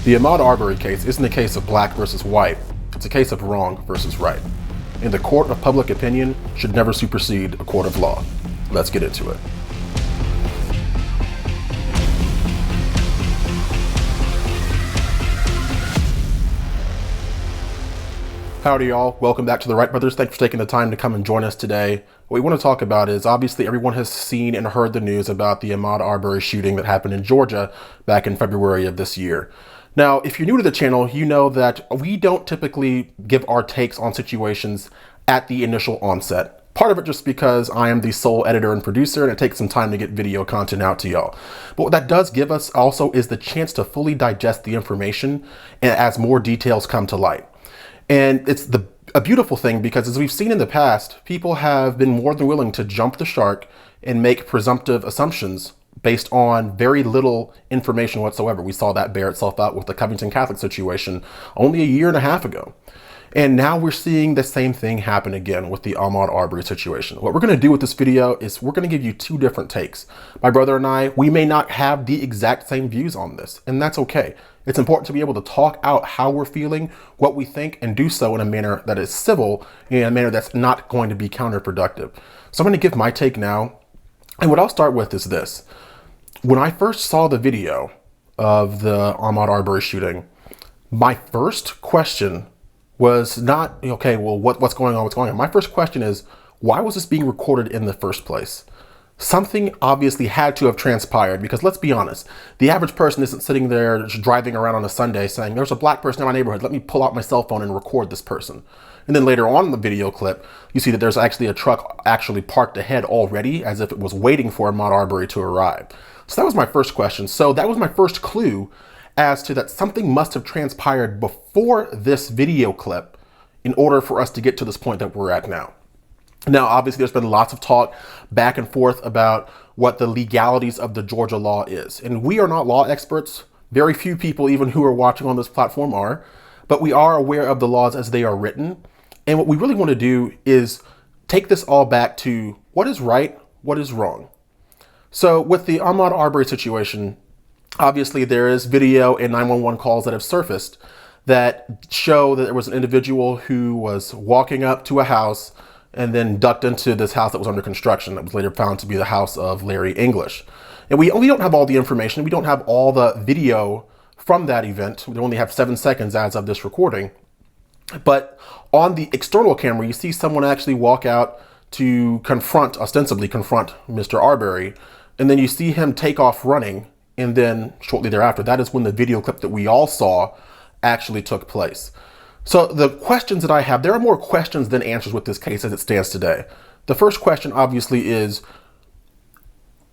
The Ahmaud Arbery case isn't a case of black versus white, it's a case of wrong versus right. And the court of public opinion should never supersede a court of law. Let's get into it. Howdy y'all, welcome back to the Wright Brothers. Thanks for taking the time to come and join us today. What we want to talk about is, obviously everyone has seen and heard the news about the Ahmaud Arbery shooting that happened in Georgia back in February of this year. Now, if you're new to the channel, you know that we don't typically give our takes on situations at the initial onset. Part of it just because I am the sole editor and producer and it takes some time to get video content out to y'all. But what that does give us also is the chance to fully digest the information and as more details come to light. And it's a beautiful thing because, as we've seen in the past, people have been more than willing to jump the shark and make presumptive assumptions based on very little information whatsoever. We saw that bear itself out with the Covington Catholic situation only a year and a half ago. And now we're seeing the same thing happen again with the Ahmaud Arbery situation. What we're going to do with this video is we're going to give you two different takes. My brother and I, we may not have the exact same views on this, and that's okay. It's important to be able to talk out how we're feeling, what we think, and do so in a manner that is civil, in a manner that's not going to be counterproductive. So I'm going to give my take now. And what I'll start with is this. When I first saw the video of the Ahmaud Arbery shooting, my first question was not, okay, well, what's going on? What's going on? My first question is, why was this being recorded in the first place? Something obviously had to have transpired because, let's be honest, the average person isn't sitting there just driving around on a Sunday saying, there's a black person in my neighborhood, let me pull out my cell phone and record this person. And then later on in the video clip, you see that there's actually a truck actually parked ahead already as if it was waiting for Ahmaud Arbery to arrive. So that was my first question. So that was my first clue as to that something must have transpired before this video clip in order for us to get to this point that we're at now. Now, obviously, there's been lots of talk back and forth about what the legalities of the Georgia law is. And we are not law experts. Very few people even who are watching on this platform are. But we are aware of the laws as they are written. And what we really want to do is take this all back to what is right, what is wrong. So with the Ahmaud Arbery situation, obviously there is video and 911 calls that have surfaced that show that there was an individual who was walking up to a house and then ducked into this house that was under construction that was later found to be the house of Larry English. And we don't have all the information. We don't have all the video from that event. We only have 7 seconds as of this recording. But on the external camera, you see someone actually walk out to ostensibly confront Mr. Arbery. And then you see him take off running. And then shortly thereafter, that is when the video clip that we all saw actually took place. So the questions that I have, there are more questions than answers with this case as it stands today. The first question obviously is,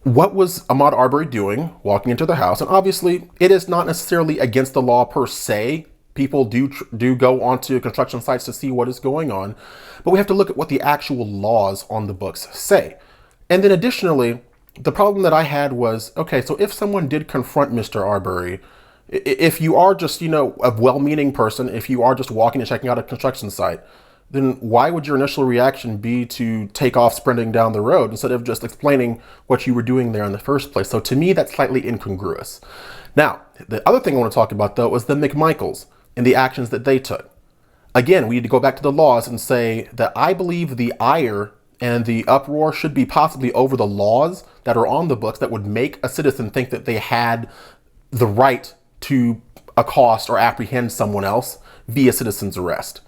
what was Ahmaud Arbery doing walking into the house? And obviously it is not necessarily against the law per se. People do go onto construction sites to see what is going on, but we have to look at what the actual laws on the books say. And then additionally, the problem that I had was, okay, so if someone did confront Mr. Arbery, if you are just, a well-meaning person, if you are just walking and checking out a construction site, then why would your initial reaction be to take off sprinting down the road instead of just explaining what you were doing there in the first place? So to me, that's slightly incongruous. Now, the other thing I want to talk about, though, is the McMichaels and the actions that they took. Again, we need to go back to the laws and say that I believe the ire and the uproar should be possibly over the laws that are on the books that would make a citizen think that they had the right to accost or apprehend someone else via citizen's arrest.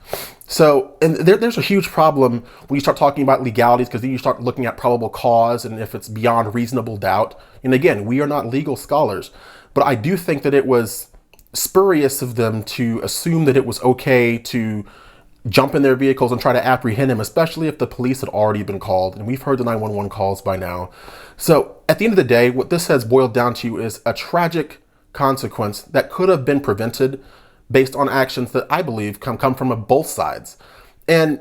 So, and there's a huge problem when you start talking about legalities, because then you start looking at probable cause and if it's beyond reasonable doubt. And again, we are not legal scholars, but I do think that it was spurious of them to assume that it was okay to jump in their vehicles and try to apprehend him, especially if the police had already been called. And we've heard the 911 calls by now. So at the end of the day, what this has boiled down to is a tragic consequence that could have been prevented based on actions that I believe come from both sides. And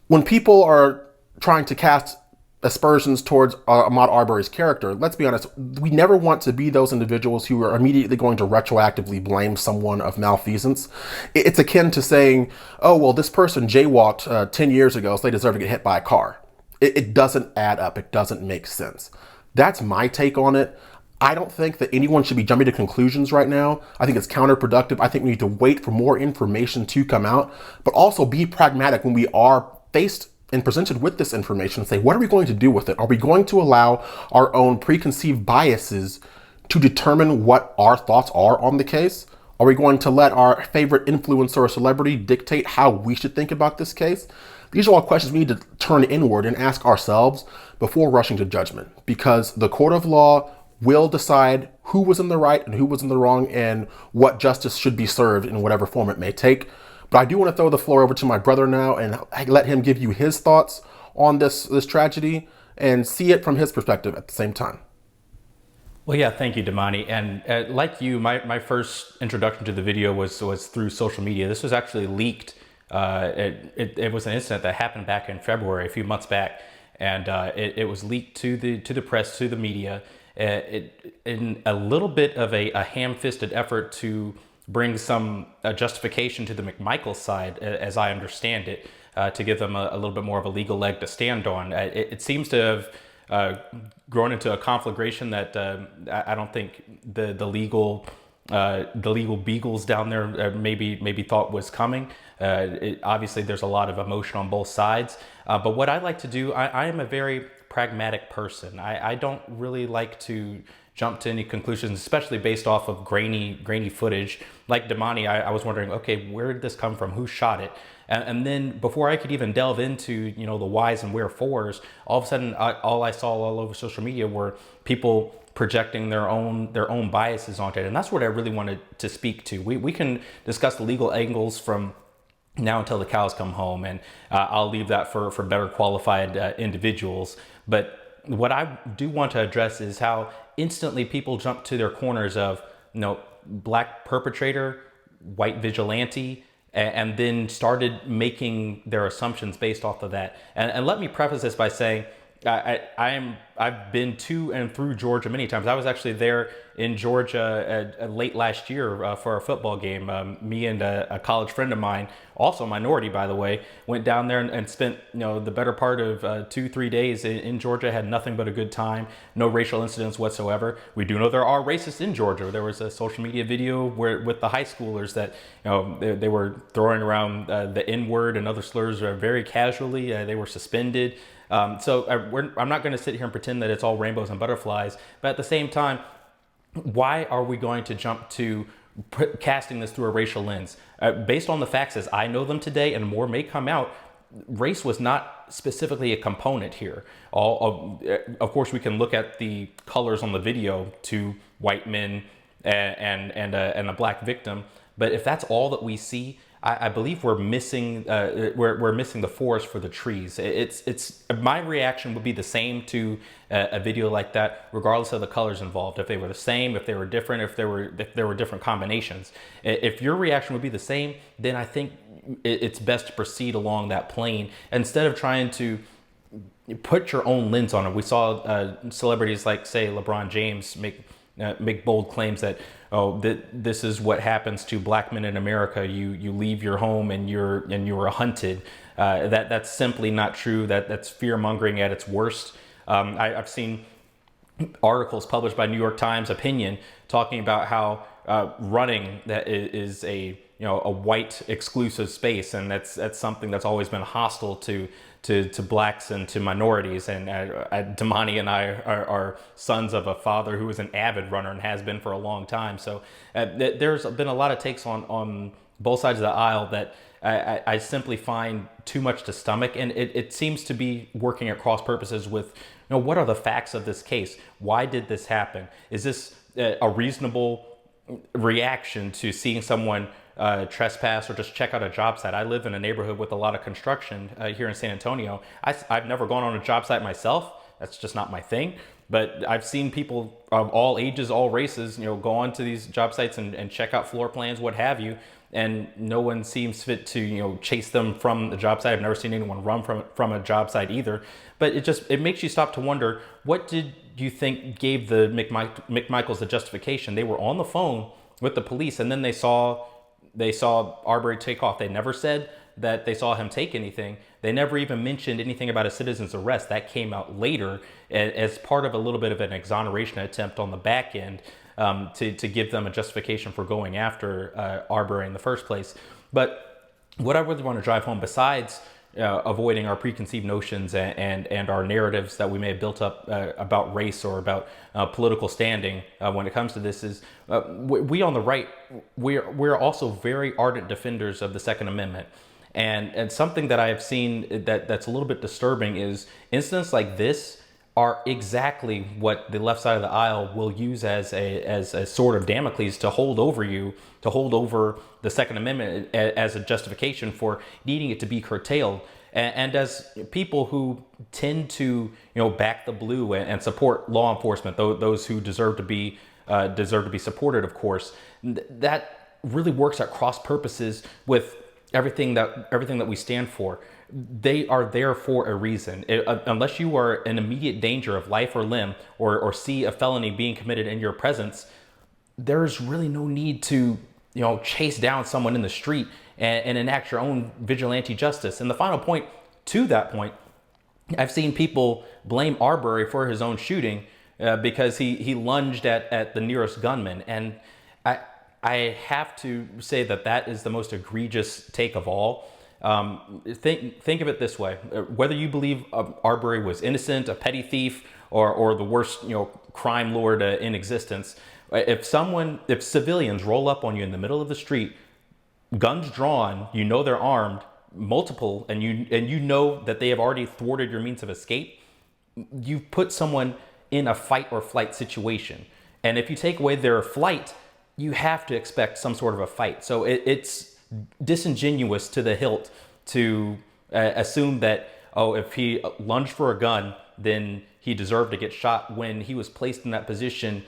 when people are trying to cast aspersions towards Ahmaud Arbery's character, let's be honest, we never want to be those individuals who are immediately going to retroactively blame someone of malfeasance. It's akin to saying, oh, well, this person jaywalked 10 years ago, so they deserve to get hit by a car. It doesn't add up. It doesn't make sense. That's my take on it. I don't think that anyone should be jumping to conclusions right now. I think it's counterproductive. I think we need to wait for more information to come out, but also be pragmatic when we are faced and presented with this information and say, what are we going to do with it? Are we going to allow our own preconceived biases to determine what our thoughts are on the case? Are we going to let our favorite influencer or celebrity dictate how we should think about this case? These are all questions we need to turn inward and ask ourselves before rushing to judgment, because the court of law will decide who was in the right and who was in the wrong and what justice should be served in whatever form it may take. But I do want to throw the floor over to my brother now and let him give you his thoughts on this tragedy and see it from his perspective at the same time. Well, yeah, thank you, Damani. And like you, my first introduction to the video was through social media. This was actually leaked. It was an incident that happened back in February, a few months back, and it was leaked to the press, to the media, in a little bit of a ham-fisted effort to bring some justification to the McMichael side, as I understand it, to give them a little bit more of a legal leg to stand on. It seems to have grown into a conflagration that I don't think the legal beagles down there maybe thought was coming. Obviously, there's a lot of emotion on both sides. But what I like to do, I am a very pragmatic person. I don't really like to jump to any conclusions, especially based off of grainy footage. Like Damani, I was wondering, okay, where did this come from? Who shot it? And then before I could even delve into the whys and wherefores, all of a sudden, all I saw all over social media were people projecting their own biases onto it, and that's what I really wanted to speak to. We can discuss the legal angles from now until the cows come home, and I'll leave that for better qualified individuals. But what I do want to address is how instantly people jump to their corners of black perpetrator, white vigilante, and then started making their assumptions based off of that. And let me preface this by saying I've been to and through Georgia many times. I was actually there in Georgia late last year for a football game. Me and a college friend of mine, also a minority by the way, went down there and spent the better part of 2-3 days in Georgia. Had nothing but a good time. No racial incidents whatsoever. We do know there are racists in Georgia. There was a social media video with the high schoolers that they were throwing around the N-word and other slurs very casually. They were suspended. So I'm not going to sit here and pretend that it's all rainbows and butterflies, but at the same time, why are we going to jump to casting this through a racial lens? Based on the facts as I know them today, and more may come out, race was not specifically a component here. Of course, we can look at the colors on the video, two white men and a black victim, but if that's all that we see, I believe we're missing we're missing the forest for the trees. It's my reaction would be the same to a video like that, regardless of the colors involved. If they were the same, if they were different, if there were different combinations. If your reaction would be the same, then I think it's best to proceed along that plane instead of trying to put your own lens on it. We saw celebrities like, say, LeBron James make bold claims that this is what happens to black men in America. You leave your home and you're hunted. That's simply not true. That's fear mongering at its worst. I've seen articles published by New York Times Opinion talking about how running that is a white exclusive space, and that's something that's always been hostile to blacks and to minorities. And Damani and I are sons of a father who is an avid runner and has been for a long time. So there's been a lot of takes on both sides of the aisle that I simply find too much to stomach. And it seems to be working at cross purposes with, what are the facts of this case? Why did this happen? Is this a reasonable reaction to seeing someone trespass or just check out a job site? I live in a neighborhood with a lot of construction here in San Antonio. I've never gone on a job site myself. That's just not my thing. But I've seen people of all ages, all races, go onto these job sites and check out floor plans, what have you. And no one seems fit to, chase them from the job site. I've never seen anyone run from a job site either. But it makes you stop to wonder, what did you think gave the McMichaels the justification? They were on the phone with the police, and then they saw Arbery take off. They never said that they saw him take anything. They never even mentioned anything about a citizen's arrest. That came out later as part of a little bit of an exoneration attempt on the back end, to give them a justification for going after Arbery in the first place. But what I really want to drive home, besides avoiding our preconceived notions and our narratives that we may have built up about race or about political standing when it comes to this, is we on the right, we're also very ardent defenders of the Second Amendment. And something that I have seen that's a little bit disturbing is incidents like this are exactly what the left side of the aisle will use as a sword of Damocles to hold over you, to hold over the Second Amendment as a justification for needing it to be curtailed. And as people who tend to, back the blue and support law enforcement, those who deserve to be supported, of course, that really works at cross purposes with everything that we stand for. They are there for a reason. Unless you are in immediate danger of life or limb, or see a felony being committed in your presence, there's really no need to, chase down someone in the street and enact your own vigilante justice. And the final point to that point, I've seen people blame Arbery for his own shooting because he lunged at the nearest gunman. And I have to say that is the most egregious take of all. Think of it this way: whether you believe Arbery was innocent, a petty thief, or the worst crime lord in existence, if civilians roll up on you in the middle of the street, guns drawn, they're armed, multiple, and you know that they have already thwarted your means of escape, you've put someone in a fight or flight situation. And if you take away their flight, you have to expect some sort of a fight. So it's disingenuous to the hilt to assume that, if he lunged for a gun, then he deserved to get shot, when he was placed in that position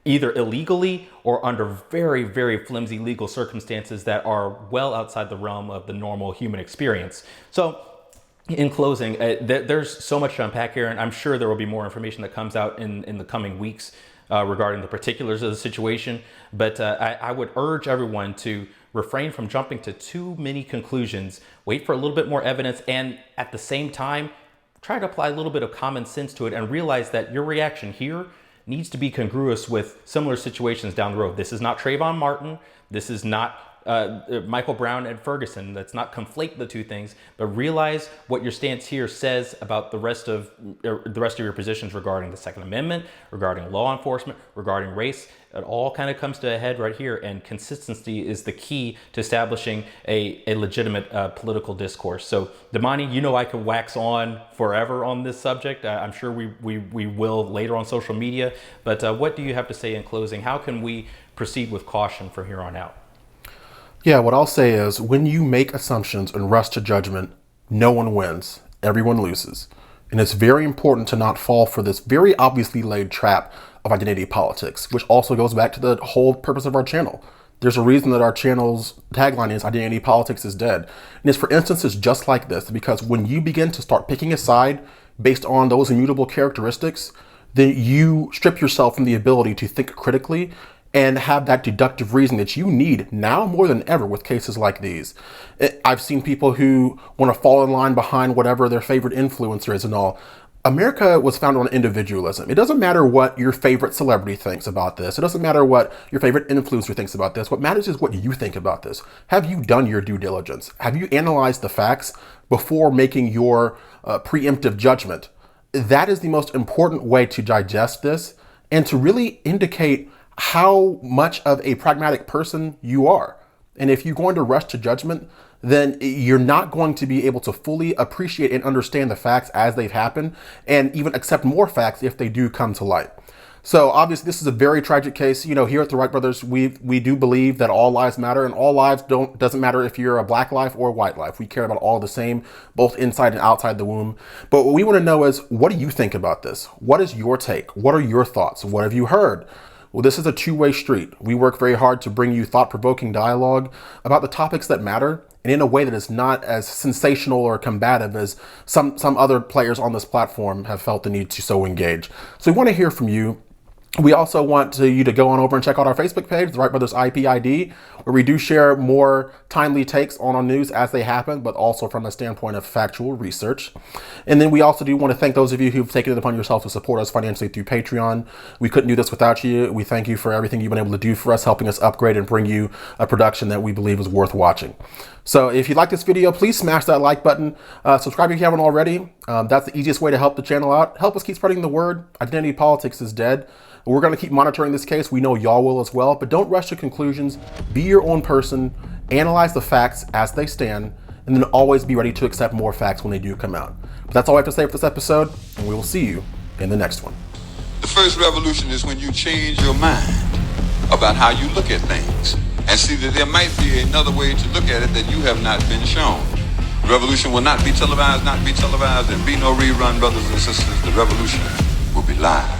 either illegally or under very, very flimsy legal circumstances that are well outside the realm of the normal human experience. So in closing, there's so much to unpack here, and I'm sure there will be more information that comes out in the coming weeks regarding the particulars of the situation. But I would urge everyone to refrain from jumping to too many conclusions, wait for a little bit more evidence, and at the same time, try to apply a little bit of common sense to it and realize that your reaction here needs to be congruous with similar situations down the road. This is not Trayvon Martin. This is not Michael Brown and Ferguson. Let's not conflate the two things, but realize what your stance here says about the rest of your positions regarding the Second Amendment, regarding law enforcement, regarding race. It all kind of comes to a head right here, and consistency is the key to establishing a legitimate political discourse. So, Damani, I could wax on forever on this subject. I'm sure we will later on social media. But what do you have to say in closing? How can we proceed with caution from here on out? Yeah, what I'll say is, when you make assumptions and rush to judgment, no one wins. Everyone loses. And it's very important to not fall for this very obviously laid trap of identity politics, which also goes back to the whole purpose of our channel. There's a reason that our channel's tagline is identity politics is dead. And it's for instances just like this, because when you begin to start picking a side based on those immutable characteristics, then you strip yourself from the ability to think critically and have that deductive reason that you need now more than ever with cases like these. I've seen people who want to fall in line behind whatever their favorite influencer is and all. America was founded on individualism. It doesn't matter what your favorite celebrity thinks about this. It doesn't matter what your favorite influencer thinks about this. What matters is what you think about this. Have you done your due diligence? Have you analyzed the facts before making your preemptive judgment? That is the most important way to digest this and to really indicate how much of a pragmatic person you are. And if you're going to rush to judgment, then you're not going to be able to fully appreciate and understand the facts as they've happened, and even accept more facts if they do come to light. So obviously this is a very tragic case. Here at the Wright Brothers, we do believe that all lives matter, and all lives doesn't matter if you're a black life or a white life. We care about all the same, both inside and outside the womb. But what we want to know is, what do you think about this? What is your take? What are your thoughts? What have you heard? Well, this is a two-way street. We work very hard to bring you thought-provoking dialogue about the topics that matter, and in a way that is not as sensational or combative as some other players on this platform have felt the need to so engage. So we want to hear from you. We also want you to go on over and check out our Facebook page, The Wright Brothers IPID, where we do share more timely takes on our news as they happen, but also from a standpoint of factual research. And then we also do want to thank those of you who've taken it upon yourself to support us financially through Patreon. We couldn't do this without you. We thank you for everything you've been able to do for us, helping us upgrade and bring you a production that we believe is worth watching. So if you like this video, please smash that like button. Subscribe if you haven't already. That's the easiest way to help the channel out. Help us keep spreading the word. Identity politics is dead. We're going to keep monitoring this case. We know y'all will as well, but don't rush to conclusions. Be your own person. Analyze the facts as they stand, and then always be ready to accept more facts when they do come out. But that's all I have to say for this episode, and we will see you in the next one. The first revolution is when you change your mind about how you look at things and see that there might be another way to look at it that you have not been shown. The revolution will not be televised, and be no rerun, brothers and sisters. The revolution will be live.